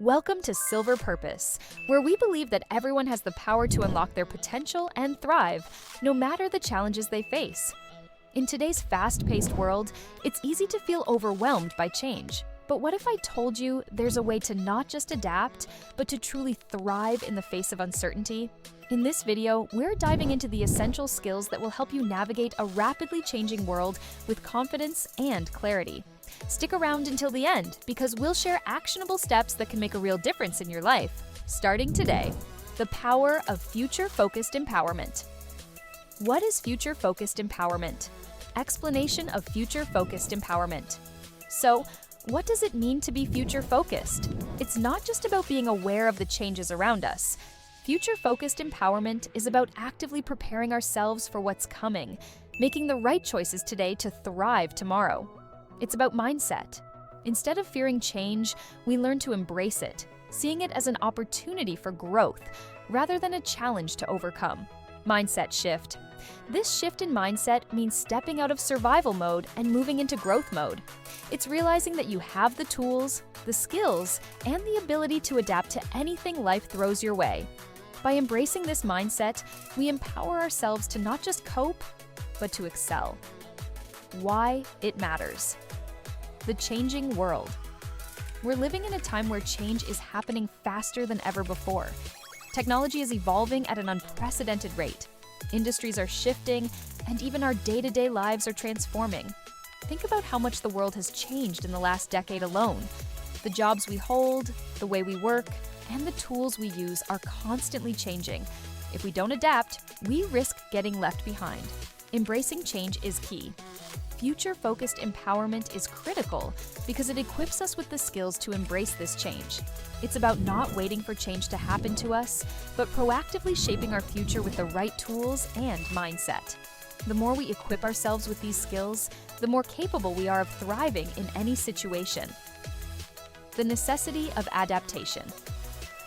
Welcome to Silver Purpose, where we believe that everyone has the power to unlock their potential and thrive, no matter the challenges they face. In today's fast-paced world, it's easy to feel overwhelmed by change. But what if I told you there's a way to not just adapt, but to truly thrive in the face of uncertainty? In this video, we're diving into the essential skills that will help you navigate a rapidly changing world with confidence and clarity. Stick around until the end, because we'll share actionable steps that can make a real difference in your life. Starting today, the power of future-focused empowerment. What is future-focused empowerment? Explanation of future-focused empowerment. So, what does it mean to be future-focused? It's not just about being aware of the changes around us. Future-focused empowerment is about actively preparing ourselves for what's coming, making the right choices today to thrive tomorrow. It's about mindset. Instead of fearing change, we learn to embrace it, seeing it as an opportunity for growth rather than a challenge to overcome. Mindset shift. This shift in mindset means stepping out of survival mode and moving into growth mode. It's realizing that you have the tools, the skills, and the ability to adapt to anything life throws your way. By embracing this mindset, we empower ourselves to not just cope, but to excel. Why it matters. The changing world. We're living in a time where change is happening faster than ever before. Technology is evolving at an unprecedented rate. Industries are shifting, and even our day-to-day lives are transforming. Think about how much the world has changed in the last decade alone. The jobs we hold, the way we work, and the tools we use are constantly changing. If we don't adapt, we risk getting left behind. Embracing change is key. Future-focused empowerment is critical because it equips us with the skills to embrace this change. It's about not waiting for change to happen to us, but proactively shaping our future with the right tools and mindset. The more we equip ourselves with these skills, the more capable we are of thriving in any situation. The necessity of adaptation.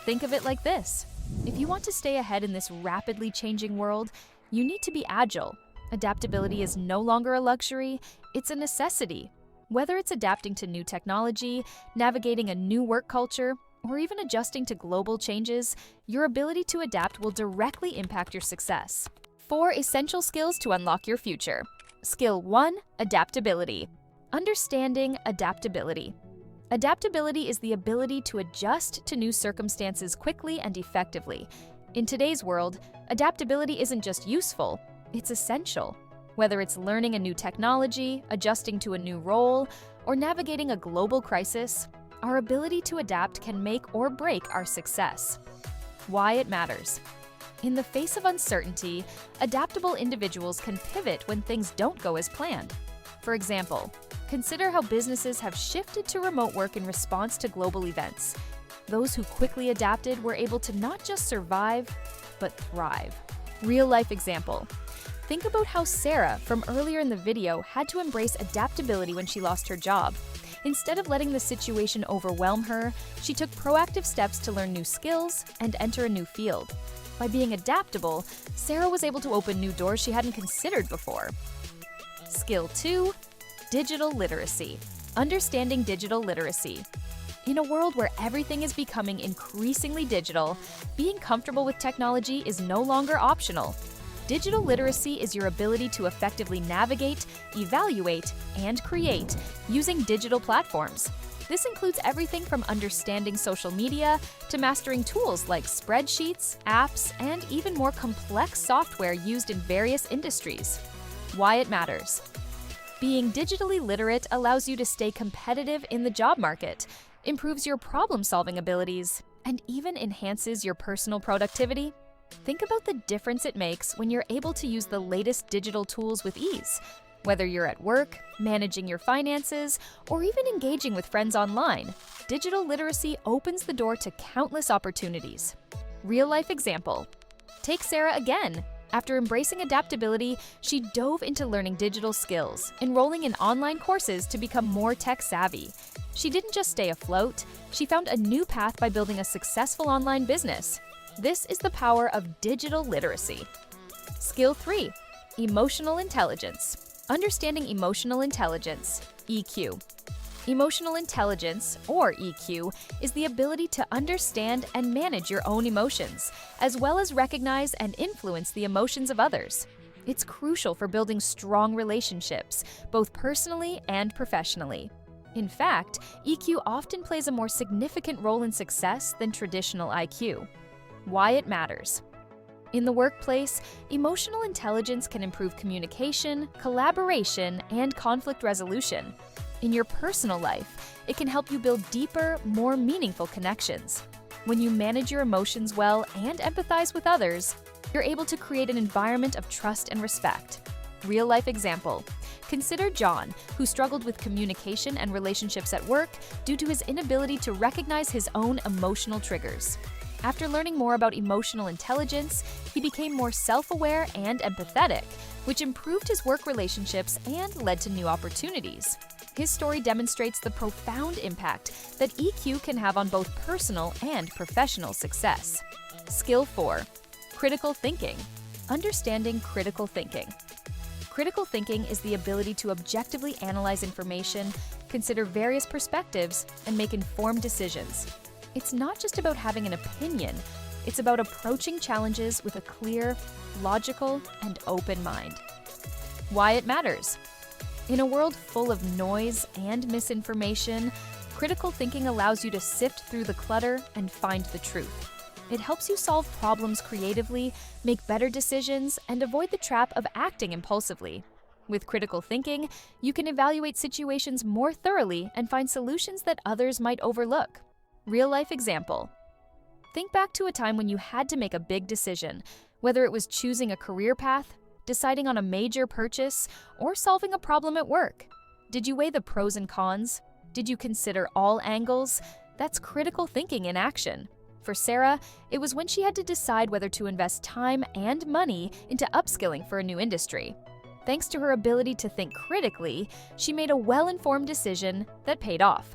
Think of it like this. If you want to stay ahead in this rapidly changing world, you need to be agile. Adaptability is no longer a luxury, it's a necessity. Whether it's adapting to new technology, navigating a new work culture, or even adjusting to global changes, your ability to adapt will directly impact your success. 4 essential skills to unlock your future. Skill 1, adaptability. Understanding adaptability. Adaptability is the ability to adjust to new circumstances quickly and effectively. In today's world, adaptability isn't just useful, it's essential. Whether it's learning a new technology, adjusting to a new role, or navigating a global crisis, our ability to adapt can make or break our success. Why it matters. In the face of uncertainty, adaptable individuals can pivot when things don't go as planned. For example, consider how businesses have shifted to remote work in response to global events. Those who quickly adapted were able to not just survive, but thrive. Real-life example. Think about how Sarah, from earlier in the video, had to embrace adaptability when she lost her job. Instead of letting the situation overwhelm her, she took proactive steps to learn new skills and enter a new field. By being adaptable, Sarah was able to open new doors she hadn't considered before. Skill 2, digital literacy. Understanding digital literacy. In a world where everything is becoming increasingly digital, being comfortable with technology is no longer optional. Digital literacy is your ability to effectively navigate, evaluate, and create using digital platforms. This includes everything from understanding social media to mastering tools like spreadsheets, apps, and even more complex software used in various industries. Why it matters. Being digitally literate allows you to stay competitive in the job market, improves your problem-solving abilities, and even enhances your personal productivity. Think about the difference it makes when you're able to use the latest digital tools with ease. Whether you're at work, managing your finances, or even engaging with friends online, digital literacy opens the door to countless opportunities. Real-life example. Take Sarah again. After embracing adaptability, she dove into learning digital skills, enrolling in online courses to become more tech-savvy. She didn't just stay afloat, she found a new path by building a successful online business. This is the power of digital literacy. Skill 3, emotional intelligence. Understanding emotional intelligence, EQ. Emotional intelligence, or EQ, is the ability to understand and manage your own emotions, as well as recognize and influence the emotions of others. It's crucial for building strong relationships, both personally and professionally. In fact, EQ often plays a more significant role in success than traditional IQ. Why it matters. In the workplace, emotional intelligence can improve communication, collaboration, and conflict resolution. In your personal life, it can help you build deeper, more meaningful connections. When you manage your emotions well and empathize with others, you're able to create an environment of trust and respect. Real-life example. Consider John, who struggled with communication and relationships at work due to his inability to recognize his own emotional triggers. After learning more about emotional intelligence, he became more self-aware and empathetic, which improved his work relationships and led to new opportunities. His story demonstrates the profound impact that EQ can have on both personal and professional success. Skill 4. Critical thinking. Understanding critical thinking. Critical thinking is the ability to objectively analyze information, consider various perspectives, and make informed decisions. It's not just about having an opinion, it's about approaching challenges with a clear, logical, and open mind. Why it matters. In a world full of noise and misinformation, critical thinking allows you to sift through the clutter and find the truth. It helps you solve problems creatively, make better decisions, and avoid the trap of acting impulsively. With critical thinking, you can evaluate situations more thoroughly and find solutions that others might overlook. Real-life example. Think back to a time when you had to make a big decision, whether it was choosing a career path, deciding on a major purchase, or solving a problem at work. Did you weigh the pros and cons? Did you consider all angles? That's critical thinking in action. For Sarah, it was when she had to decide whether to invest time and money into upskilling for a new industry. Thanks to her ability to think critically, she made a well-informed decision that paid off.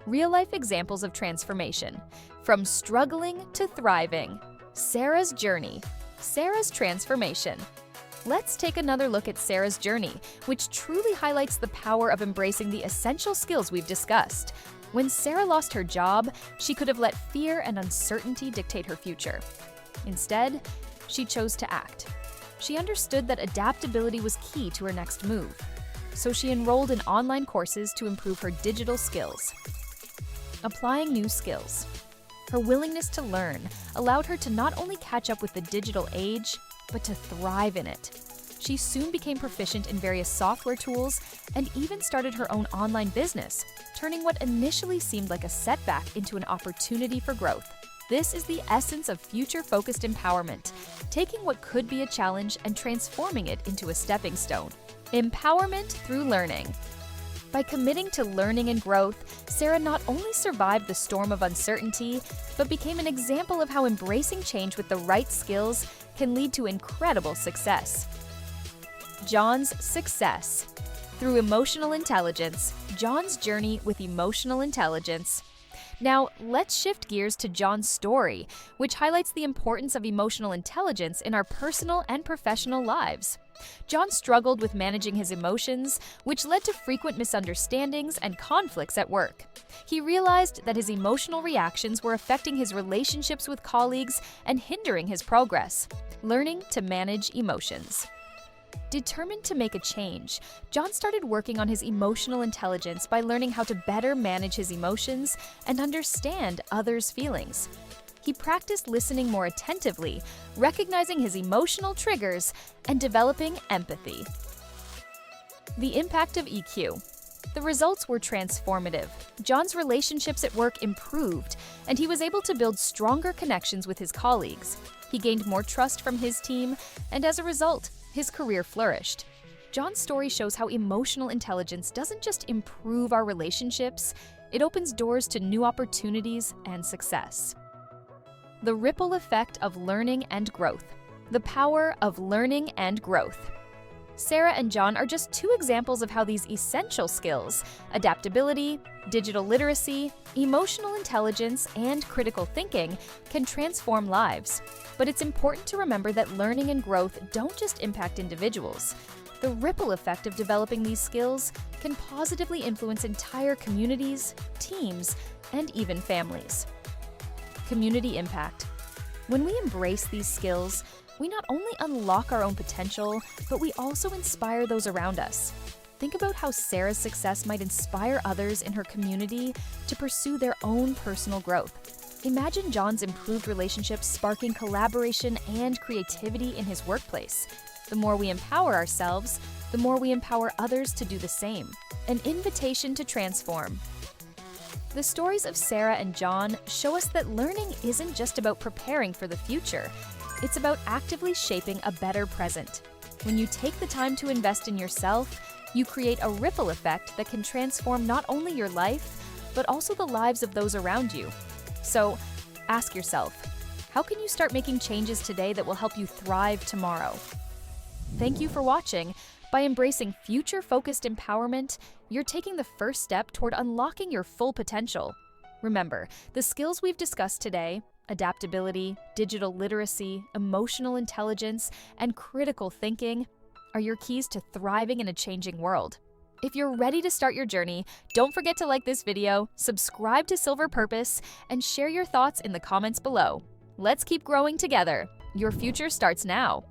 Real-life examples of transformation. From struggling to thriving. Sarah's journey. Sarah's transformation. Let's take another look at Sarah's journey, which truly highlights the power of embracing the essential skills we've discussed. When Sarah lost her job, she could have let fear and uncertainty dictate her future. Instead, she chose to act. She understood that adaptability was key to her next move. So she enrolled in online courses to improve her digital skills. Applying new skills. Her willingness to learn allowed her to not only catch up with the digital age, but to thrive in it. She soon became proficient in various software tools and even started her own online business, turning what initially seemed like a setback into an opportunity for growth. This is the essence of future-focused empowerment, taking what could be a challenge and transforming it into a stepping stone. Empowerment through learning. By committing to learning and growth, Sarah not only survived the storm of uncertainty, but became an example of how embracing change with the right skills can lead to incredible success. John's success. Through emotional intelligence, John's journey with emotional intelligence. Now, let's shift gears to John's story, which highlights the importance of emotional intelligence in our personal and professional lives. John struggled with managing his emotions, which led to frequent misunderstandings and conflicts at work. He realized that his emotional reactions were affecting his relationships with colleagues and hindering his progress. Learning to manage emotions. Determined to make a change, John started working on his emotional intelligence by learning how to better manage his emotions and understand others' feelings. He practiced listening more attentively, recognizing his emotional triggers, and developing empathy. The impact of EQ. The results were transformative. John's relationships at work improved, and he was able to build stronger connections with his colleagues. He gained more trust from his team, and as a result, his career flourished. John's story shows how emotional intelligence doesn't just improve our relationships, it opens doors to new opportunities and success. The ripple effect of learning and growth. The power of learning and growth. Sarah and John are just two examples of how these essential skills, adaptability, digital literacy, emotional intelligence, and critical thinking, can transform lives. But it's important to remember that learning and growth don't just impact individuals. The ripple effect of developing these skills can positively influence entire communities, teams, and even families. Community impact. When we embrace these skills, we not only unlock our own potential, but we also inspire those around us. Think about how Sarah's success might inspire others in her community to pursue their own personal growth. Imagine John's improved relationships sparking collaboration and creativity in his workplace. The more we empower ourselves, the more we empower others to do the same. An invitation to transform. The stories of Sarah and John show us that learning isn't just about preparing for the future. It's about actively shaping a better present. When you take the time to invest in yourself, you create a ripple effect that can transform not only your life, but also the lives of those around you. So, ask yourself, how can you start making changes today that will help you thrive tomorrow? Thank you for watching. By embracing future-focused empowerment, you're taking the first step toward unlocking your full potential. Remember, the skills we've discussed today, adaptability, digital literacy, emotional intelligence, and critical thinking, are your keys to thriving in a changing world. If you're ready to start your journey, don't forget to like this video, subscribe to Silver Purpose, and share your thoughts in the comments below. Let's keep growing together. Your future starts now.